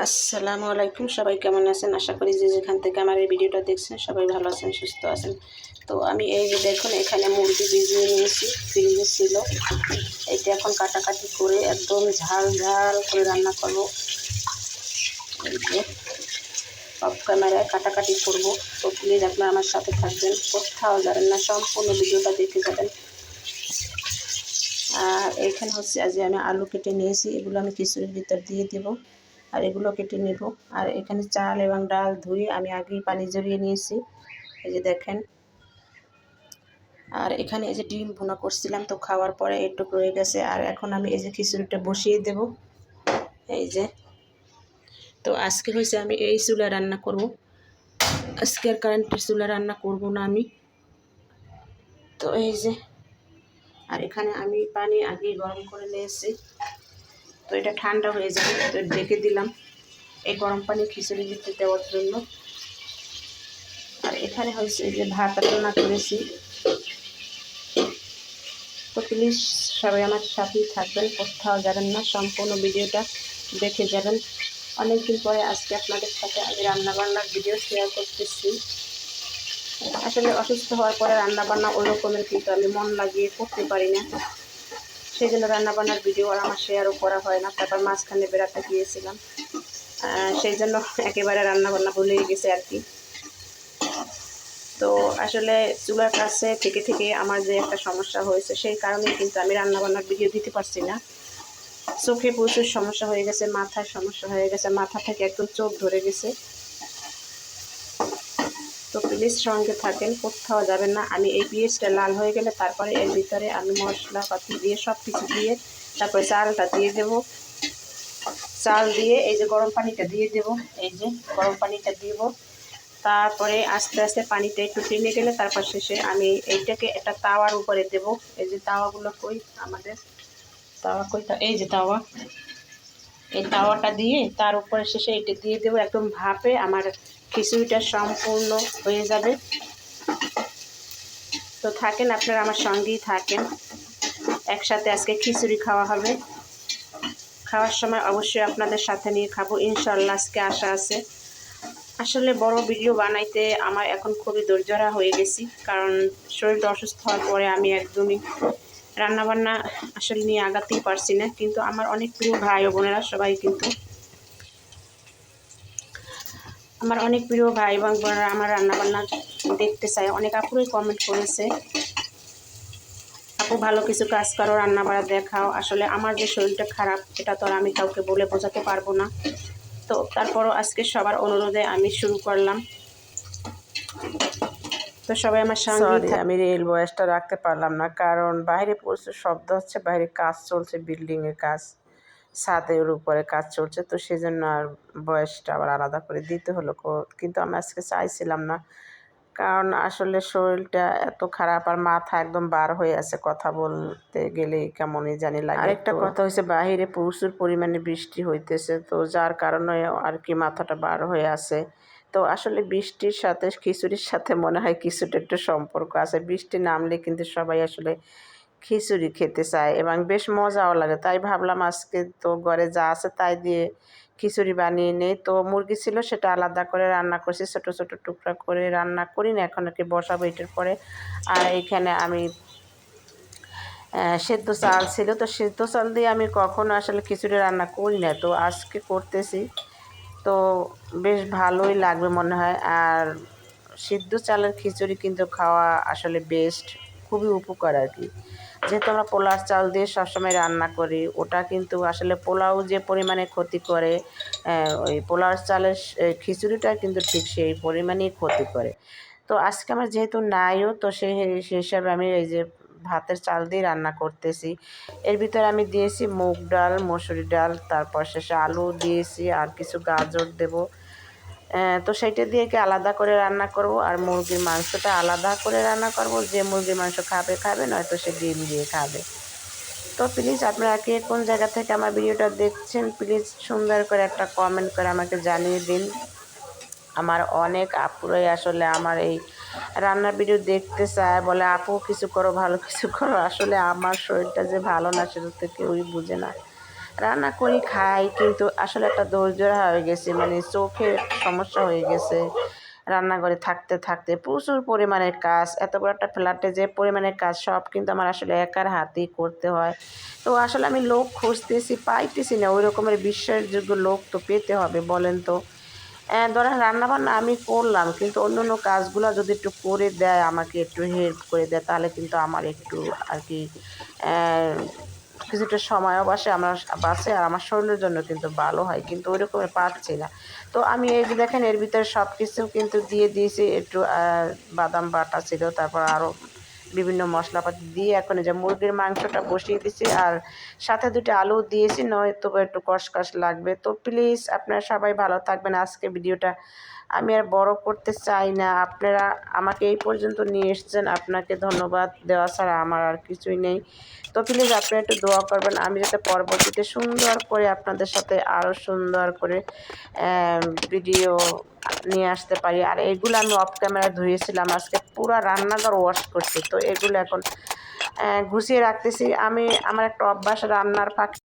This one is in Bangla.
আসসালামু আলাইকুম, সবাই কেমন আছেন? আশা করি যে যেখান থেকে আমার এই ভিডিওটা দেখছেন সবাই ভালো আছেন, সুস্থ আছেন। তো আমি এই যে দেখুন এখানে মুরগি ভিজিয়ে নিয়েছি, ফ্রিজে ছিল। এইটা এখন কাটাকাটি করে একদম ঝাল ঝাল করে রান্না করবো। এই যে অফ ক্যামেরায় কাটাকাটি করব। তো প্লিজ আপনারা আমার সাথে থাকবেন, কোথাও যাবেন না, সম্পূর্ণ ভিডিওটা দেখে যাবেন। আর এইখানে হচ্ছে আজ আমি আলু কেটে নিয়েছি, এগুলো আমি খিচুড়ির ভিতর দিয়ে দেবো। আর এগুলো কেটে নেব। আর এখানে চাল এবং ডাল ধুয়ে আমি আগেই পানি ঝরিয়ে নিয়েছি, এই যে দেখেন। আর এখানে এই যে ডিম ভুনা করছিলাম, তো খাওয়ার পরে একটু রয়ে গেছে। আর এখন আমি এই যে খিচুড়িটা বসিয়ে দেব, এই যে। তো আজকে হয়েছে আমি এই চুলা রান্না করব, আজকে আর কারেন্টের চুলা রান্না করব না আমি। তো এই যে, আর এখানে আমি পানি আগেই গরম করে নিয়েছি, তো এটা ঠান্ডা হয়ে যাবে, তো ঢেকে দিলাম এই গরম পানি খিচুড়ি দিতে দেওয়ার জন্য। আর এখানে হয়েছে যে ভাত রান্না করেছি। তো প্লিজ সবাই আমার সাথেই থাকবেন, কোথাও যাবেন না, সম্পূর্ণ ভিডিওটা দেখে যাবেন। অনেকদিন পরে আজকে আপনাদের সাথে আমি রান্নাবান্নার ভিডিও শেয়ার করতেছি। আসলে অসুস্থ হওয়ার পরে রান্নাবান্না ওই রকমের কিন্তু আমি মন লাগিয়ে করতে পারি না, সেই জন্য রান্নাবান্নার ভিডিও আর আমার শেয়ারও করা হয় না। তারপর মাঝখানে বেড়াতে গিয়েছিলাম, সেই জন্য একেবারে রান্নাবান্না ভুলেই গেছে আর কি। তো আসলে চুলার কাছে থেকে থেকে আমার যে একটা সমস্যা হয়েছে, সেই কারণে কিন্তু আমি রান্নাবান্নার ভিডিও দিতে পারছি না। চোখে প্রচুর সমস্যা হয়ে গেছে, মাথায় সমস্যা হয়ে গেছে, মাথা থেকে একদম চোখ ধরে গেছে। তো প্লিজ সঙ্গে থাকেন, কোথাও যাবেন না। আমি এই পেঁয়াজটা লাল হয়ে গেলে তারপরে এর ভিতরে আমি মশলাপাতি দিয়ে সব কিছু দিয়ে তারপরে চালটা দিয়ে দেব। চাল দিয়ে এই যে গরম পানিটা দিয়ে দেব, এই যে গরম পানিটা দিব। তারপরে আস্তে আস্তে পানিটা একটু টেনে গেলে তারপর শেষে আমি এইটাকে একটা তাওয়ার উপরে দেব। এই যে তাওয়াগুলো কই আমাদের, তাওয়া কই, এই যে তাওয়া, এই তাওয়াটা দিয়ে তার উপরে শেষে এটা দিয়ে দেবো। একদম ভাপে আমার খিচুড়িটা সম্পূর্ণ হয়ে যাবে। তো থাকেন আপনারা আমার সঙ্গেই থাকেন, একসাথে আজকে খিচুড়ি খাওয়া হবে। খাওয়ার সময় অবশ্যই আপনাদের সাথে নিয়ে খাবো ইনশাল্লাহ, আজকে আশা আছে। আসলে বড় ভিডিও বানাইতে আমার এখন খুবই ধৈর্যহারা হয়ে গেছি, কারণ শরীরটা অসুস্থ হওয়ার পরে আমি একদমই রান্নাবান্না আসলে নিয়ে আগাতেই পারছি না। কিন্তু আমার অনেক প্রিয় ভাই ও বোনেরা সবাই কিন্তু, আমার অনেক প্রিয় ভাই এবং বোনেরা আমার রান্নাবান্না দেখতে চায়। অনেক আপুরই কমেন্ট করেছে, আপু ভালো কিছু কাজ করো, রান্নাবাড়া দেখাও। আসলে আমার যে শরীরটা খারাপ এটা তো আর আমি কাউকে বলে বোঝাতে পারবো না। তো তারপরও আজকে সবার অনুরোধে আমি শুরু করলাম। তো সবাই আমার সঙ্গেই আমি রেল ভয়েসটা রাখতে পারলাম না, কারণ বাইরে প্রচুর শব্দ হচ্ছে, বাইরে কাজ চলছে, বিল্ডিংয়ের কাজ, ছাদের উপরে কাজ চলছে। তো সেজন্য আর ভয়েসটা আবার আলাদা করে দিতে হলো। কিন্তু আমি আজকে চাইছিলাম না, কারণ আসলে শরীরটা এত খারাপ আর মাথা একদম বার হয়ে আছে, কথা বলতে গেলে কেমনই জানি লাগে। আরেকটা কথা হয়েছে, বাইরে প্রচুর পরিমাণে বৃষ্টি হইতেছে, তো যার কারণে আর কি মাথাটা বার হয়ে আছে। তো আসলে বৃষ্টির সাথে খিচুড়ির সাথে মনে হয় কিছুটা একটু সম্পর্ক আছে। বৃষ্টি নামলে কিন্তু সবাই আসলে খিচুড়ি খেতে চায় এবং বেশ মজাও লাগে। তাই ভাবলাম আজকে তো ঘরে যা আছে তাই দিয়ে খিচুড়ি বানিয়ে নেই। তো মুরগি ছিল, সেটা আলাদা করে রান্না করছি, ছোটো ছোটো টুকরা করে রান্না করি না, এখন কি বসাবো এটার পরে। আর এইখানে আমি সেদ্ধ চাল ছিল, তো সেদ্ধ চাল দিয়ে আমি কখনো আসলে খিচুড়ি রান্না করি না, তো আজকে করতেছি। তো বেশ ভালোই লাগবে মনে হয়। আর সিদ্ধ চালের খিচুড়ি কিন্তু খাওয়া আসলে বেস্ট, খুবই উপকার আর কি। যেহেতু আমরা পোলার চাল দিয়ে সবসময় রান্না করি, ওটা কিন্তু আসলে পোলাও যে পরিমাণে ক্ষতি করে, ওই পোলার চালের খিচুড়িটা কিন্তু ঠিক সেই পরিমাণেই ক্ষতি করে। তো আজকে আমার যেহেতু নাইও, তো সেই হিসাবে আমি এই যে ভাতের চাল দিয়ে রান্না করতেছি। এর ভিতরে আমি দিয়েছি মুগ ডাল, মসুরি ডাল, তারপর শেষে আলু দিয়েছি আর কিছু গাজর দেব। তো সেইটা দিয়ে কি আলাদা করে রান্না করব, আর মুরগির মাংসটা আলাদা করে রান্না করব। যে মুরগির মাংস খাবে খাবে, নয়তো সে ডিম দিয়ে খাবে। তো প্লিজ আপনারা কে কোন জায়গা থেকে আমার ভিডিওটা দেখছেন, প্লিজ সুন্দর করে একটা কমেন্ট করে আমাকে জানিয়ে দিন। আমার অনেক আপুরাই আসলে আমার এই রান্নার ভিডিও দেখতে চায়, বলে আপু কিছু করো, ভালো কিছু করো। আসলে আমার শরীরটা যে ভালো না সেটা তো কেউই বুঝে না। রান্না করি খাই, কিন্তু আসলে একটা ধৈর্য হয়ে গেছে, মানে চোখের একটা সমস্যা হয়ে গেছে। রান্নাঘরে থাকতে থাকতে প্রচুর পরিমাণের কাজ, এত বড় একটা ফ্ল্যাটে যে পরিমাণের কাজ সব কিন্তু আমার আসলে একার হাতেই করতে হয়। তো আসলে আমি লোক খুঁজতেছি, পাইতেছি না, ওই রকমের বিশ্বাসযোগ্য লোক তো পেতে হবে বলেন তো। ধরেন রান্নাবান্না আমি করলাম, কিন্তু অন্য অন্য কাজগুলো যদি একটু করে দেয়, আমাকে একটু হেল্প করে দেয়, তাহলে কিন্তু আমার একটু আর কি কিছুটা সময়ও বাঁচে আর আমার শরীরের জন্য কিন্তু ভালো হয়, কিন্তু ওই রকমের পারছি না। তো আমি এই যে দেখেন এর ভিতরে সব কিছু কিন্তু দিয়ে দিয়েছি, একটু বাদাম বাটা ছিল, তারপর আরও বিভিন্ন মশলাপাতি দিয়ে এখন এই যে মুরগির মাংসটা বসিয়ে দিয়েছি, আর সাথে 2টা আলু দিয়েছি, নয়তো একটু কষকষ লাগবে। তো প্লিজ আপনারা সবাই ভালো থাকবেন। আজকে ভিডিওটা আমি আর বড় করতে চাই না, আপনারা আমাকে এই পর্যন্ত নিয়ে এসেছেন, আপনাকে ধন্যবাদ দেওয়া ছাড়া আমার আর কিছুই নেই। তো প্লিজ আপনারা একটু দোয়া করবেন, আমি যাতে পরবর্তীতে সুন্দর করে আপনাদের সাথে আরও সুন্দর করে ভিডিও নিয়ে আসতে পারি। আর এগুলো আমি অফ ক্যামেরা ধুয়েছিলাম, আজকে পুরা রান্নাঘর ওয়াশ করছি। তো এগুলো এখন গুছিয়ে রাখতেছি। আমার একটা অভ্যাস, রান্নার ফাঁকে